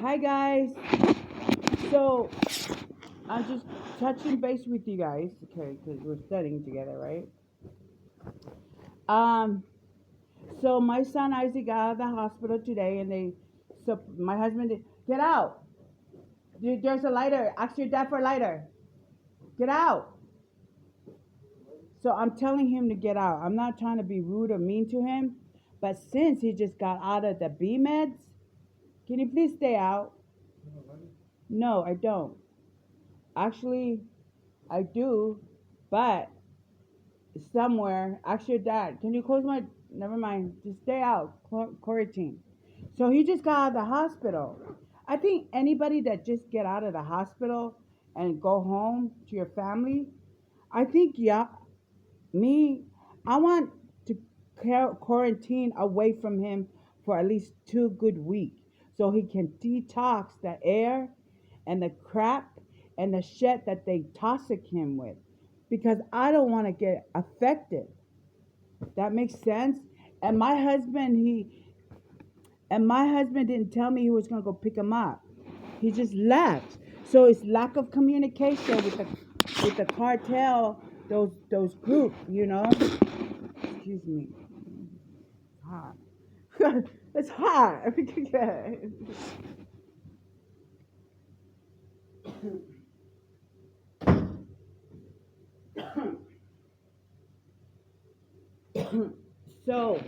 Hi guys. So I'm just touching base with you guys, okay? Because we're studying together, right? Um. So my son Isaac got out of the hospital today, and so my husband get out. There's a lighter. Ask your dad for a lighter. Get out. So I'm telling him to get out. I'm not trying to be rude or mean to him, but since he just got out of the B meds, can you please stay out? No, I don't. Actually, I do, but somewhere. Ask your dad. Can you close my? Never mind. Just stay out. Quarantine. So he just got out of the hospital. I think anybody that just get out of the hospital and go home to your family, I think yeah, me, I want to quarantine away from him for at least 2 good weeks so he can detox the air and the crap and the shit that they toxic him with because I don't want to get affected. That makes sense. And my husband didn't tell me he was gonna go pick him up. He just left. So it's lack of communication with the cartel, those groups, Excuse me. It's hot. It's hot. So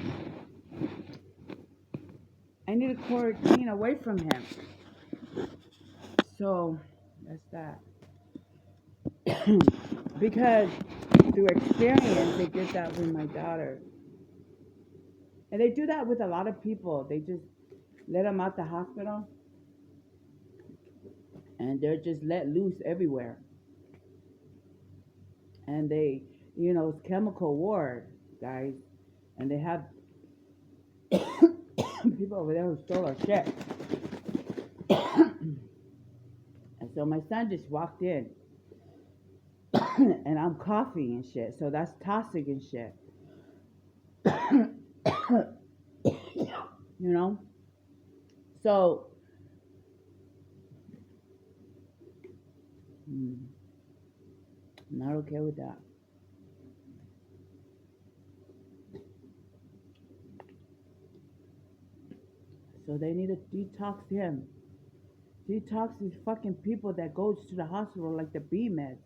I need to quarantine away from him. So that's that. Because through experience, they did that with my daughter. And they do that with a lot of people. They just let them out the hospital and they're just let loose everywhere. And it's chemical war, guys. And they have people over there who stole our shit. And so my son just walked in and I'm coughing and shit. So that's toxic and shit. you know? So, I'm not okay with that. So they need to detox him. Detox these fucking people that goes to the hospital like the B meds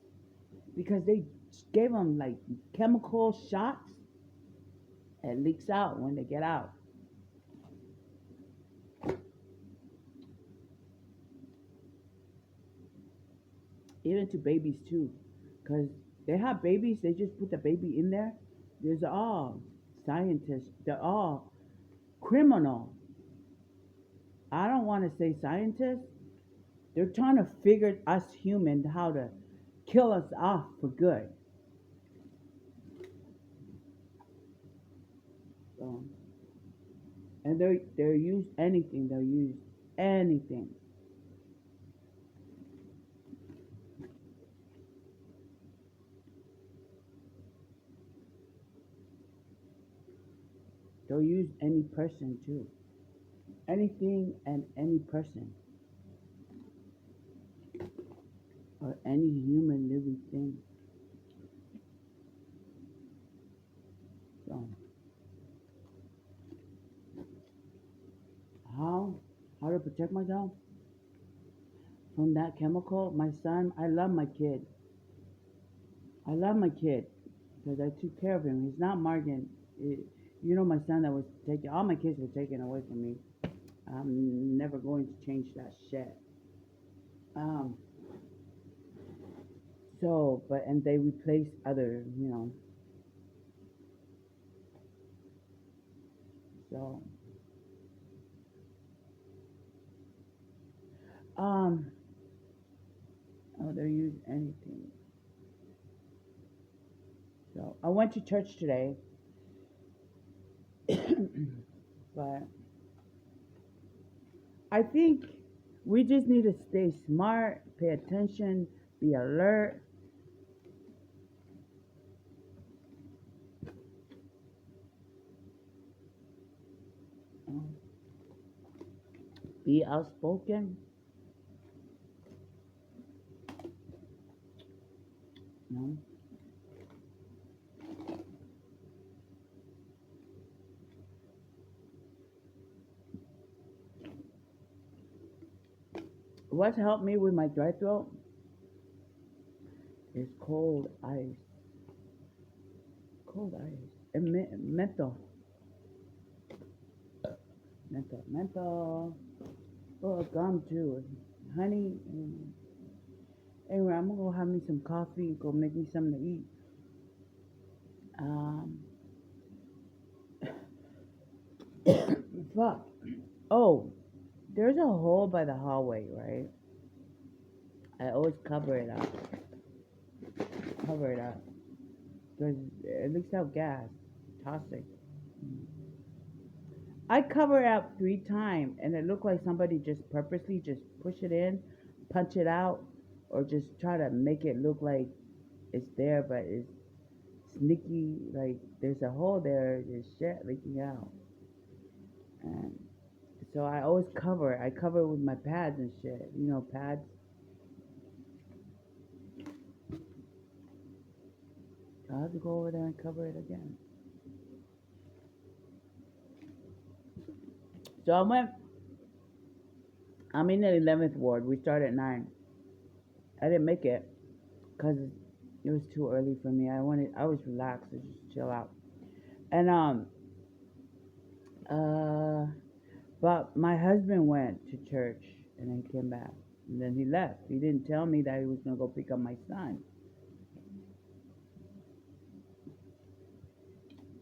because they gave them like chemical shots. It leaks out when they get out. Even to babies too, because they have babies. They just put the baby in there. There's all scientists. They're all criminal. I don't want to say scientists. They're trying to figure us humans how to kill us off for good. So, and they're use anything. They'll use anything. They'll use any person too. Anything and any person or any human living thing. So how how to protect myself from that chemical? My son, I love my kid. I love my kid because I took care of him. He's not Morgan. My son that was taken. All my kids were taken away from me. I'm never going to change that shit. Um. And they replace other. So, um, oh, they use anything. So I went to church today, but I think we just need to stay smart, pay attention, be alert, be outspoken. No. What's helped me with my dry throat is cold ice. Cold ice. And menthol. Menthol. Oh, gum too. Honey. Anyway, I'm gonna go have me some coffee. Go make me something to eat. Um, fuck. Oh, there's a hole by the hallway, right? I always cover it up. Cover it up. Because it leaks out gas. Toxic. I cover it up 3 times and it looked like somebody just purposely just push it in, punch it out, or just try to make it look like it's there, but it's sneaky. Like there's a hole there, there's shit leaking out. And so I always cover it. I cover it with my pads and shit. You know, pads. So I have to go over there and cover it again. So I'm in the 11th ward. We start at 9. I didn't make it because it was too early for me. I was relaxed to just chill out. And uh, but my husband went to church and then came back. And then he left. He didn't tell me that he was gonna go pick up my son.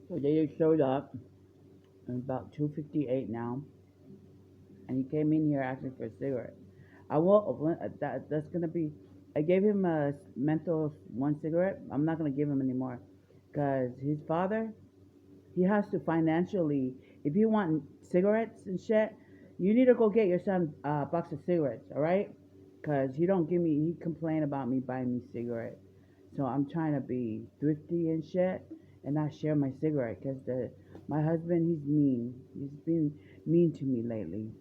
So they showed up. It's about 2:58 now, and he came in here asking for a cigarette. I will. That's gonna be. I gave him a menthol 1 cigarette. I'm not gonna give him anymore, cause his father, he has to financially. If you want cigarettes and shit, you need to go get your son a box of cigarettes. All right? Cause he don't give me. He complain about me buying me cigarettes. So I'm trying to be thrifty and shit, and not share my cigarette. Cause my husband, he's mean. He's been mean to me lately.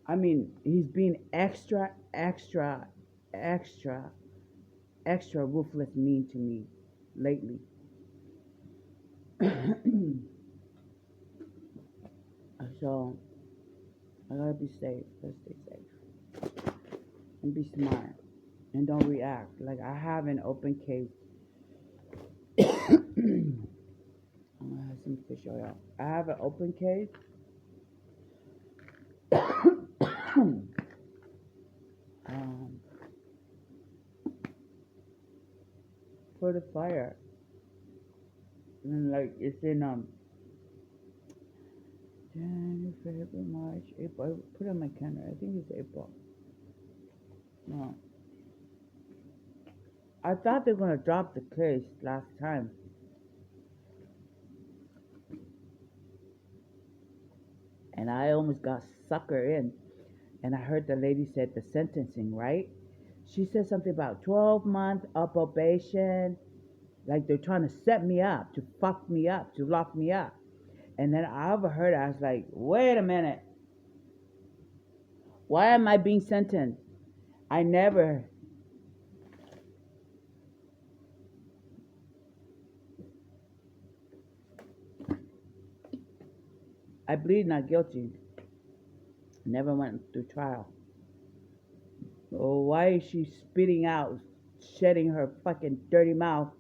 I mean, he's been extra, extra ruthless mean to me lately. So I gotta be safe. Let's stay safe and be smart and don't react. Like I have an open case. I'm gonna have some fish oil. I have an open case um, for the fire, and like it's in January, February, March, April. I put it on my calendar. I think it's April. No, I thought they were gonna drop the case last time, and I almost got sucker in. And I heard the lady said the sentencing, right? She said something about 12 months of probation, like they're trying to set me up, to fuck me up, to lock me up. And then I overheard, I was like, wait a minute, why am I being sentenced? I never, I plead not guilty, never went through trial. Oh, why is she spitting out, shedding her fucking dirty mouth?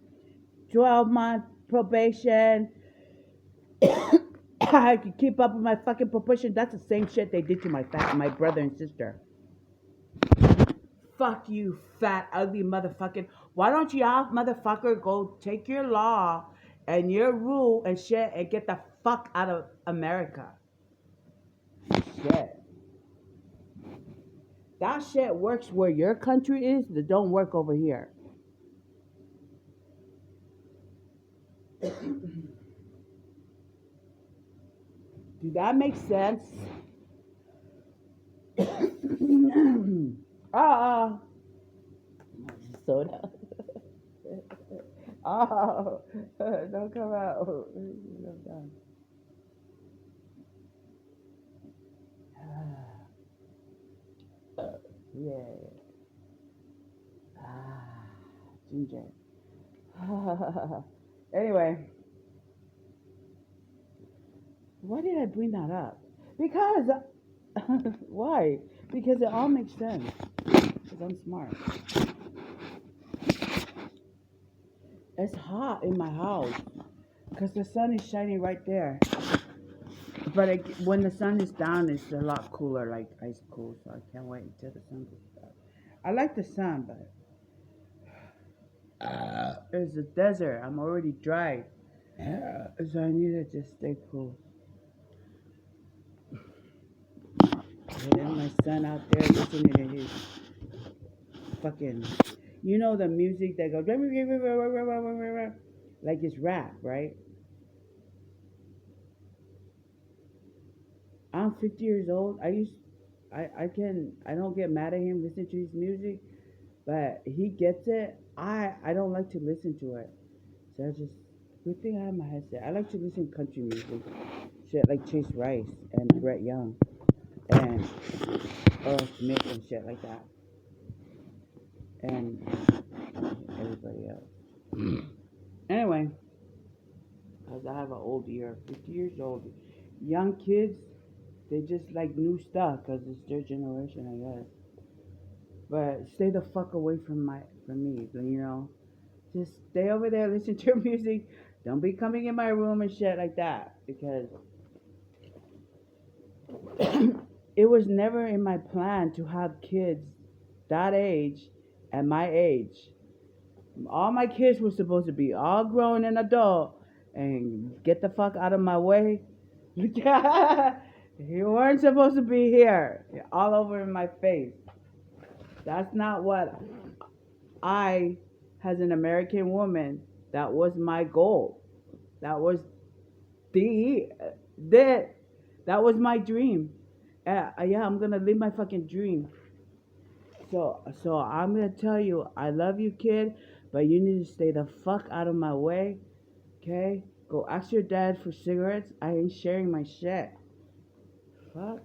12-month probation. I could keep up with my fucking proportion. That's the same shit they did to my brother and sister. Fuck you, fat, ugly motherfucking. Why don't y'all motherfucker go take your law and your rule and shit and get the fuck out of America? Shit. That shit works where your country is, that don't work over here. Do that make sense? uh Soda. Oh, don't come out. I'm done. Yeah. Ah, ginger. Anyway, why did I bring that up? Because why? Because it all makes sense. Because I'm smart. It's hot in my house because the sun is shining right there. But when the sun is down, it's a lot cooler, like ice cold. So I can't wait until the sun goes down. I like the sun, but it's a desert. I'm already dry, so I need to just stay cool. And then my son out there listening to his fucking, the music that goes like it's rap, right? I'm 50 years old. I don't get mad at him listening to his music, but he gets it. I don't like to listen to it. So I just good thing I have my headset. I like to listen to country music, shit like Chase Rice and Brett Young and Earl Smith and shit like that, and everybody else. Anyway, cause I have an old ear, 50 years old. Young kids, they just like new stuff, cause it's their generation, I guess. But stay the fuck away from me, Just stay over there, listen to music. Don't be coming in my room and shit like that because it was never in my plan to have kids that age at my age. All my kids were supposed to be all grown and adult and get the fuck out of my way. You weren't supposed to be here, all over in my face. That's not what I, as an American woman, that was my goal. That was the that that was my dream. Yeah, I'm gonna live my fucking dream. So I'm gonna tell you, I love you, kid, but you need to stay the fuck out of my way. Okay? Go ask your dad for cigarettes. I ain't sharing my shit. Fuck.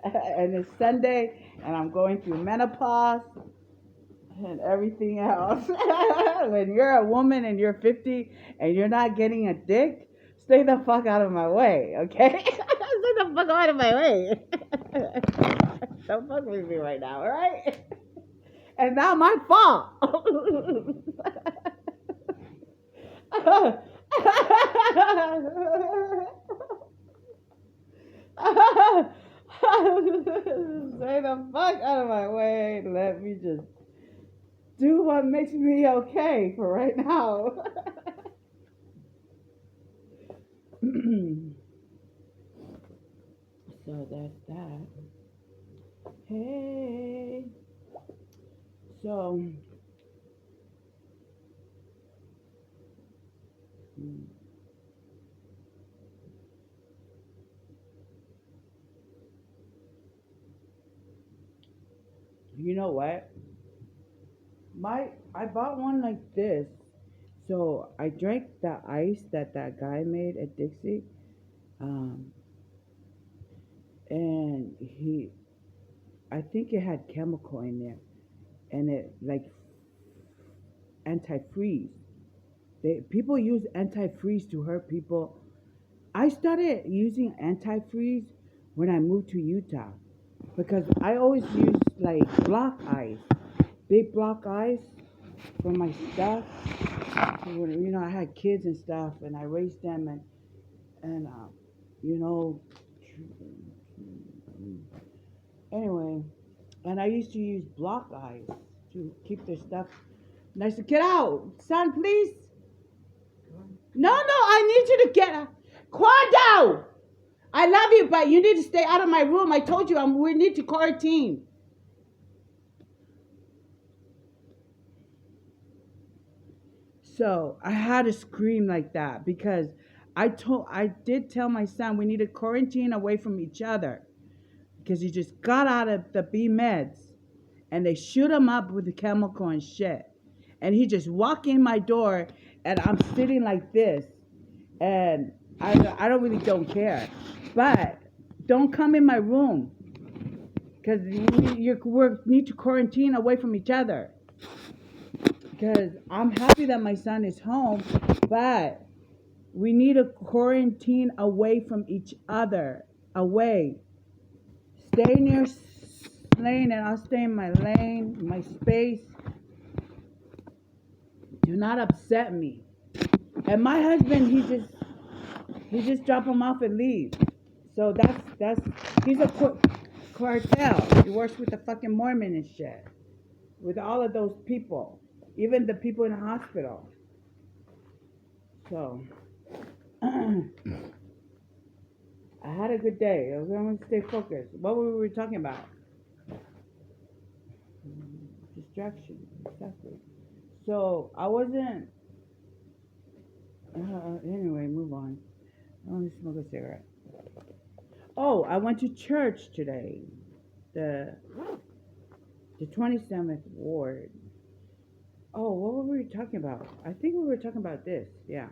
And it's Sunday, and I'm going through menopause and everything else. When you're a woman and you're 50 and you're not getting a dick, stay the fuck out of my way, okay? Stay the fuck out of my way. Don't fuck with me right now, alright? And not my fault. Stay the fuck out of my way. Let me just do what makes me okay for right now. So that's that. Hey. So, you know what? I bought one like this. So I drank the ice that guy made at Dixie, um, and I think it had chemical in there, and it like antifreeze. People use antifreeze to hurt people. I started using antifreeze when I moved to Utah because I always use like block ice, big block ice for my stuff. So I had kids and stuff, and I raised them, and you know, anyway, and I used to use block ice to keep their stuff nice. Get out, son, please. No, I need you to get out. Quando, I love you, but you need to stay out of my room. I told you we need to quarantine. So I had to scream like that because I did tell my son we need to quarantine away from each other because he just got out of the B meds and they shoot him up with the chemical and shit. And he just walked in my door and I'm sitting like this and I don't really don't care. But don't come in my room because we need to quarantine away from each other. Because I'm happy that my son is home, but we need to quarantine away from each other. Away. Stay in your lane and I'll stay in my lane, my space. Do not upset me. And my husband, he just drop him off and leave. So that's he's a cartel. He works with the fucking Mormon and shit. With all of those people. Even the people in the hospital. So I had a good day. I was going to stay focused. What were we talking about? Distraction. Exactly. So I wasn't. Anyway, move on. I want to smoke a cigarette. Oh, I went to church today. The 27th ward. Oh, what were we talking about? I think we were talking about this. Yeah.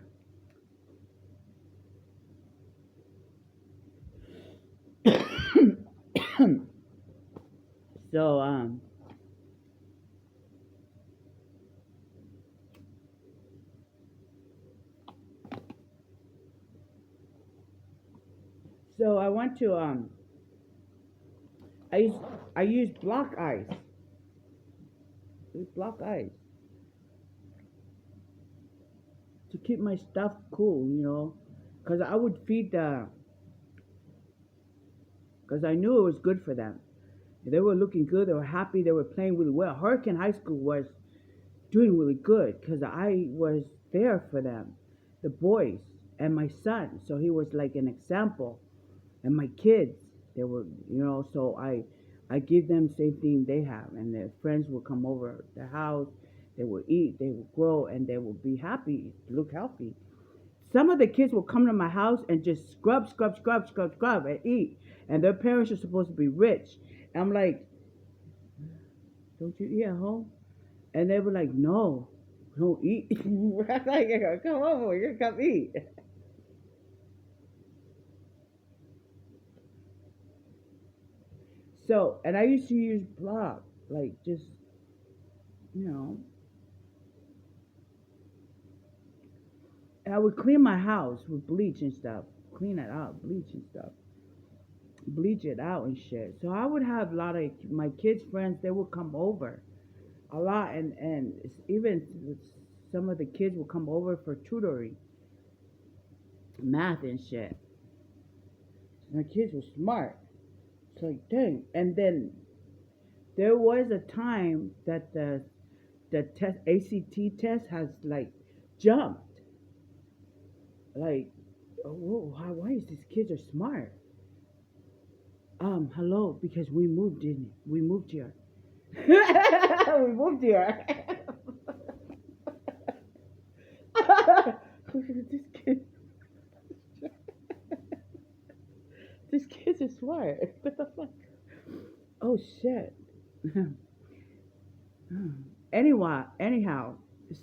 So so I went to I used I used block ice. Block ice to keep my stuff cool, because I would feed because I knew it was good for them. They were looking good. They were happy. They were playing really well. Hurricane High School was doing really good because I was there for them, the boys and my son. So he was like an example, and my kids. They were, So I give them the same thing they have, and their friends will come over the house. They will eat. They will grow, and they will be happy, look healthy. Some of the kids will come to my house and just scrub, scrub, scrub, scrub, scrub, and eat. And their parents are supposed to be rich. And I'm like, don't you eat at home? And they were like, no, don't eat. I'm like, come over, you come eat. So, and I used to use block, like just, you know, and I would clean my house with bleach and stuff. Clean it out, bleach and stuff. Bleach it out and shit. So I would have a lot of my kids' friends, they would come over a lot, and even some of the kids would come over for tutoring, math and shit. My kids were smart. It's like, dang. And then there was a time that the test ACT test has like jumped. Like, oh, why is these kids are smart? Hello, because we moved in. We moved here. We moved here. this kid, this kid's are smart. What the fuck? Oh shit. Anyhow,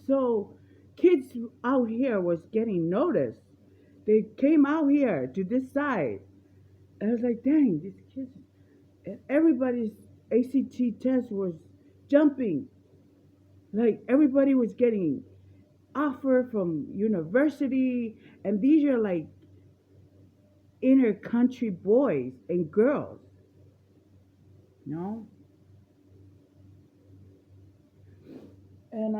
so kids out here was getting noticed. They came out here to this side. And I was like, dang, these kids, and everybody's ACT test was jumping. Like everybody was getting offer from university, and these are like inner country boys and girls, you know? And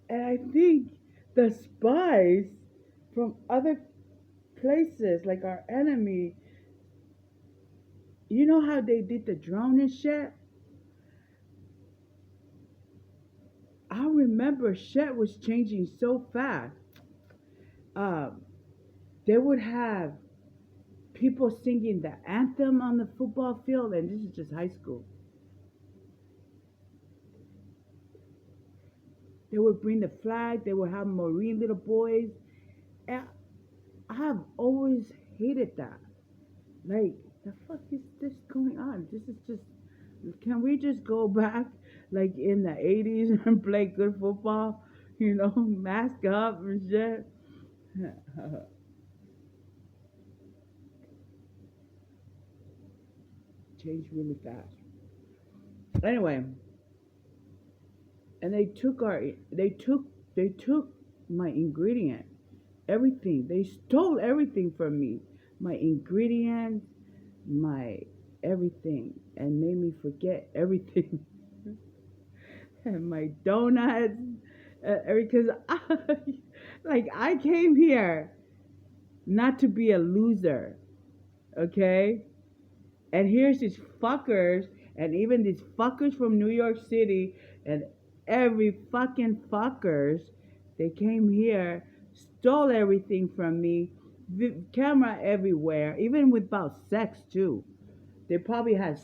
and I think the spies from other places, like our enemy, you know how they did the drone and shit? I remember shit was changing so fast. Um, they would have people singing the anthem on the football field, and this is just high school. They would bring the flag. They would have Marine little boys. And I have always hated that. Like, the fuck is this going on? This is just. Can we just go back, like in the 80s, and play good football? mask up and shit. Changed really fast. Anyway, and they took my ingredient, everything. They stole everything from me, my ingredients, my everything, and made me forget everything. And my donuts, because like I came here not to be a loser, okay? And here's these fuckers, and even these fuckers from New York City, and every fucking fuckers, they came here, stole everything from me, camera everywhere, even with about sex too. They probably had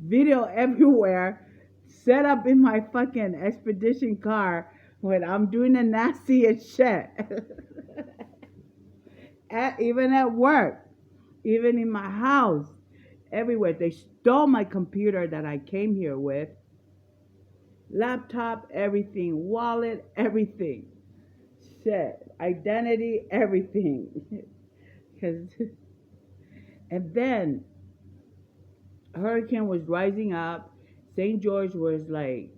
video everywhere, set up in my fucking expedition car when I'm doing the nastiest shit. Even at work, even in my house, everywhere. They stole my computer that I came here with, laptop, everything, wallet, everything, shit, identity, everything. Cause, and then a hurricane was rising up. St. George was like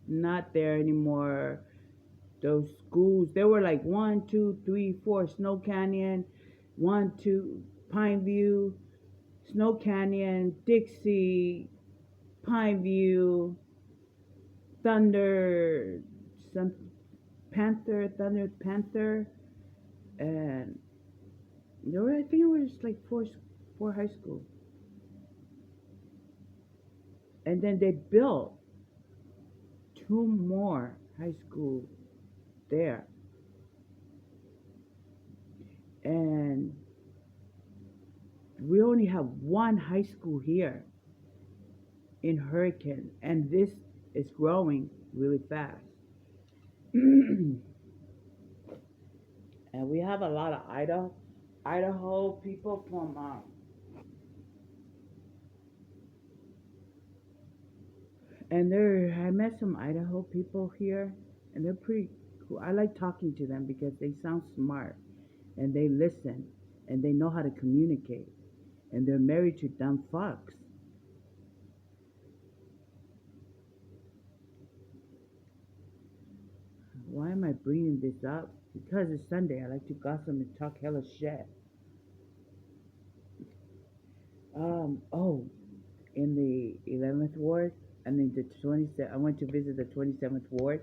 not there anymore. Those schools, there were like one, two, three, four, Snow Canyon, one, two, Pine View, Snow Canyon, Dixie, Pine View, Thunder, some Thunder Panther, and there were, I think it was like four high schools, and then they built two more high schools there, and we only have one high school here in Hurricane, and this is growing really fast. And we have a lot of Idaho people from and there I met some Idaho people here, and they're pretty cool. I like talking to them because they sound smart, and they listen, and they know how to communicate, and they're married to dumb fucks. Why am I bringing this up? Because it's Sunday. I like to gossip and talk hella shit. Oh, in the 11th ward, I mean the 27th. I went to visit the 27th ward.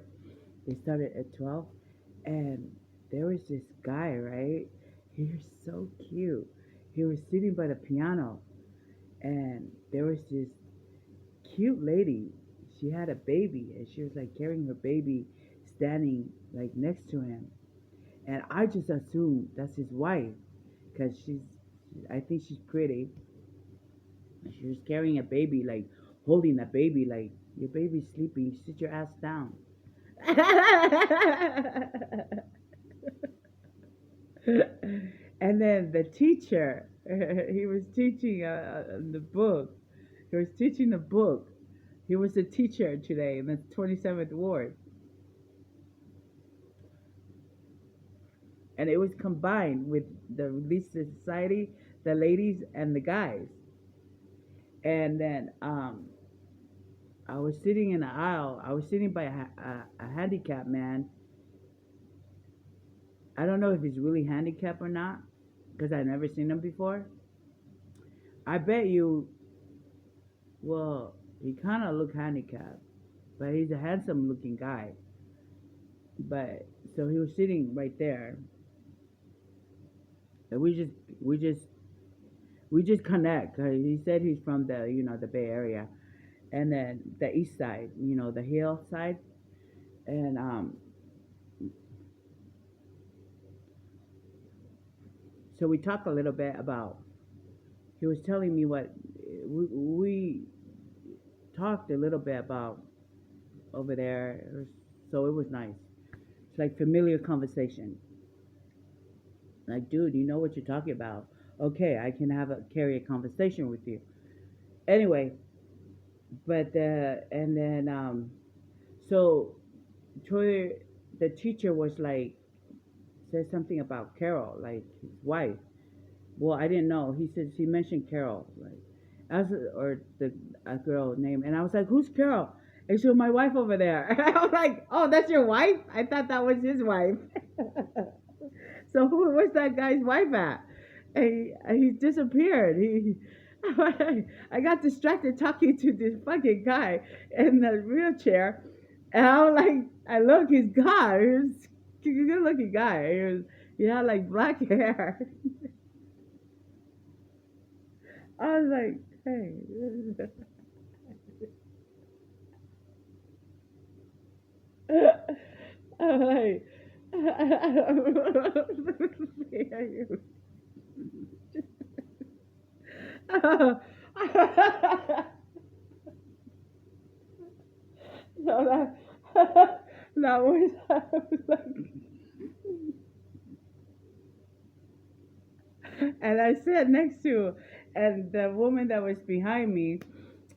They started at 12, and there was this guy, right? He was so cute. He was sitting by the piano, and there was this cute lady. She had a baby, and she was like carrying her baby, standing like next to him. And I just assumed that's his wife, because I think she's pretty. She was carrying a baby, like holding a baby, like your baby's sleeping. You sit your ass down. And then the teacher, he was teaching the book. He was teaching the book. He was a teacher today in the 27th ward, and it was combined with the Relief Society, the ladies and the guys. And then I was sitting in the aisle. I was sitting by a handicapped man. I don't know if he's really handicapped or not because I've never seen him before. I bet you, well, he kind of looked handicapped, but he's a handsome looking guy. But so he was sitting right there, and we just we just connect. He said he's from the Bay Area, and then the East Side, the Hill side, and so we talked a little bit about. He was telling me what we talked a little bit about over there, so it was nice. It's like familiar conversation. Like, dude, you know what you're talking about. Okay, I can carry a conversation with you. Anyway, but and then so Troy, the teacher was like, said something about Carol, like his wife. Well, I didn't know. He said she mentioned Carol, like, as or the a girl name, and I was like, "Who's Carol?" And she was my wife over there. I was like, "Oh, that's your wife?" I thought that was his wife. So where's that guy's wife at? And he disappeared. I got distracted talking to this fucking guy in the wheelchair, and I was like, I look, he's gone. He was a good looking guy. He had like black hair. I was like, hey. I'm like, so that was, I was like, and I sat next to, and the woman that was behind me,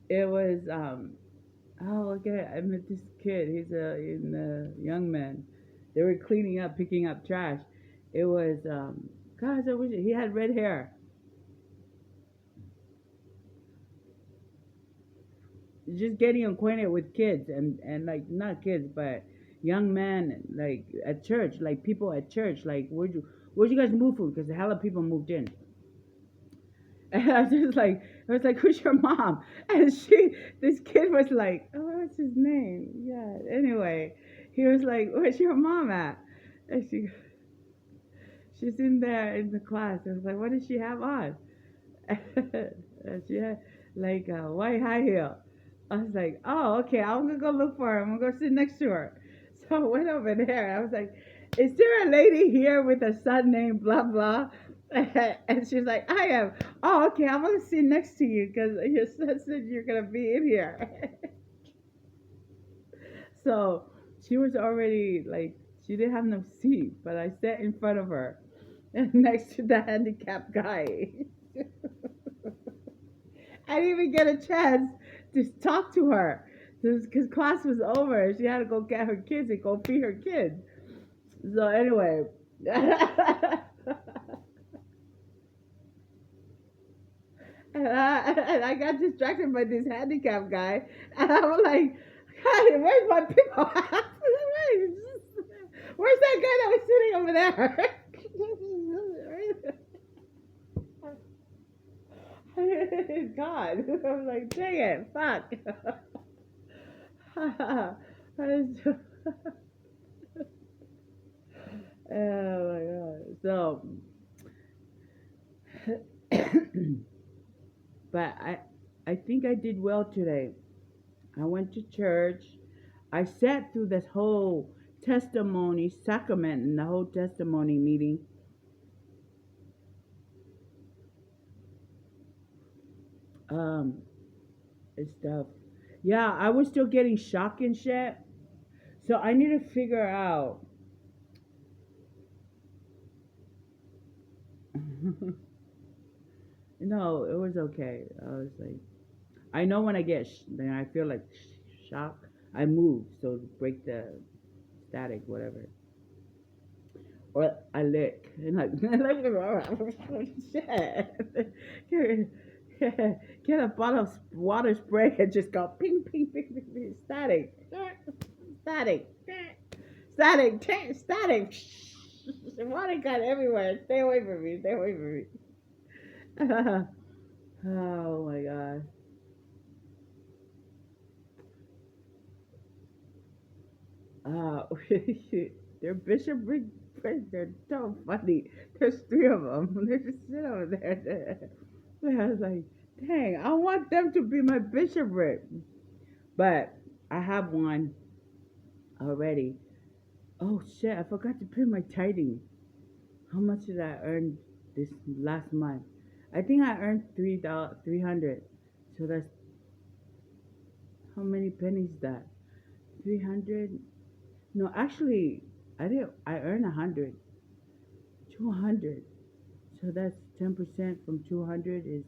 it was, oh, okay, I met this kid. He's a young man. They were cleaning up, picking up trash. It was, gosh, I wish he had red hair. Just getting acquainted with kids and like not kids but young men like at church, like people at church, like where'd you guys move from, because a hell of people moved in. And I was like, who's your mom? And this kid was like, oh, what's his name? Yeah, anyway, he was like, where's your mom at? And she's in there in the class. I was like, what does she have on? And she had like a white high heel. I was like, oh, okay, I'm gonna go look for her. I'm gonna go sit next to her. So I went over there. I was like, is there a lady here with a son named blah blah? And she's like, I am. Oh, okay, I'm gonna sit next to you because your son said you're gonna be in here. So she was already like, she didn't have no seat, but I sat in front of her and next to the handicapped guy. I didn't even get a chance to talk to her because class was over. She had to go get her kids and go feed her kids. So anyway, and I got distracted by this handicapped guy, and I was like, "Hey, where's my people? Where's that guy that was sitting over there?" God, I was like, dang it, fuck. Oh my god. So, but I think I did well today. I went to church. I sat through this whole testimony sacrament and the whole testimony meeting, um, and stuff. Yeah, I was still getting shock and shit. So I need to figure out. No, it was okay. I was like, I know when I get, then I feel like shock. I move so to break the static, whatever. Or I lick and like shit. Get a bottle of water spray and just go ping ping ping ping, ping static, static, static, static. Water got everywhere. Stay away from me. Stay away from me. Oh my god. Uh, they're bishopric. They're so funny. There's three of them. They're just sitting over there. I was like, dang, I want them to be my bishopric. But I have one already. Oh shit, I forgot to pay my tithing. How much did I earn this last month? I think I earned $3, 300. So that's how many pennies that? 300? No, actually, I didn't. I earned 100. 200. So that's 10% from 200 is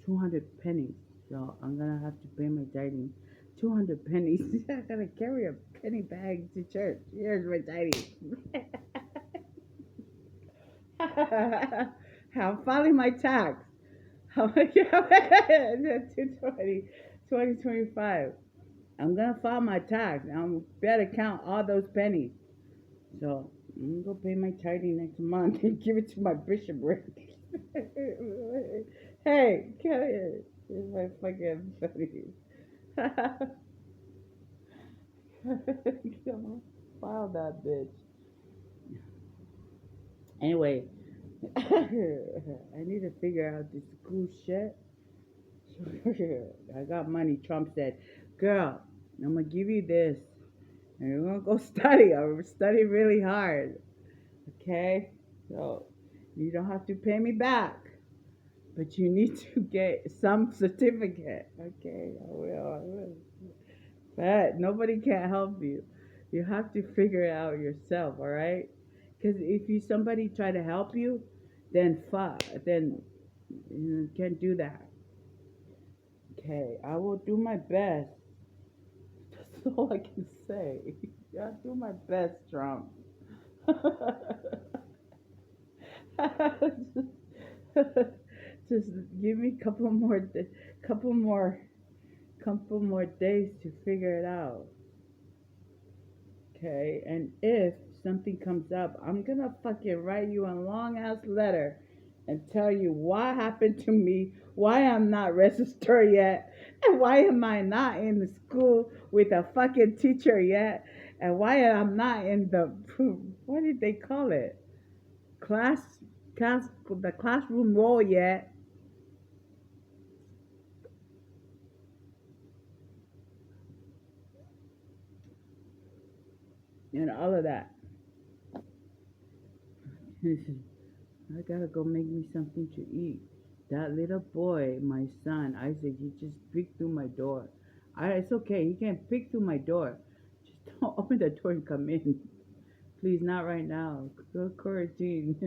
200 pennies. So I'm gonna have to pay my tithing. 200 pennies. I gotta carry a penny bag to church. Here's my tiny. I'm filing my tax. How much? 220, 2025. I'm gonna file my tax. I'm better count all those pennies. So I'm gonna go pay my tithing next month and give it to my bishopric. Hey, come here. Here's my fucking pennies. Come on, file that bitch. Anyway, I need to figure out this school shit. I got money. Trump said, "Girl, I'm gonna give you this, and you're gonna go study. I'm gonna study really hard, okay? So you don't have to pay me back, but you need to get some certificate, okay? I will. I will. But nobody can help you. You have to figure it out yourself, all right? Because if you somebody try to help you, then fuck, then you can't do that. Okay, I will do my best. That's all I can say. I'll do my best, Trump. Just give me a couple more, couple more days to figure it out. Okay, and if something comes up, I'm gonna fucking write you a long ass letter and tell you what happened to me, why I'm not registered yet, and why am I not in the school with a fucking teacher yet, and why I'm not in the what did they call it? Class the classroom role yet, and all of that. I gotta go make me something to eat. That little boy, my son, Isaac, he just peeked through my door. It's okay. He can peek through my door. Just don't open the door and come in. Please, not right now. Go quarantine.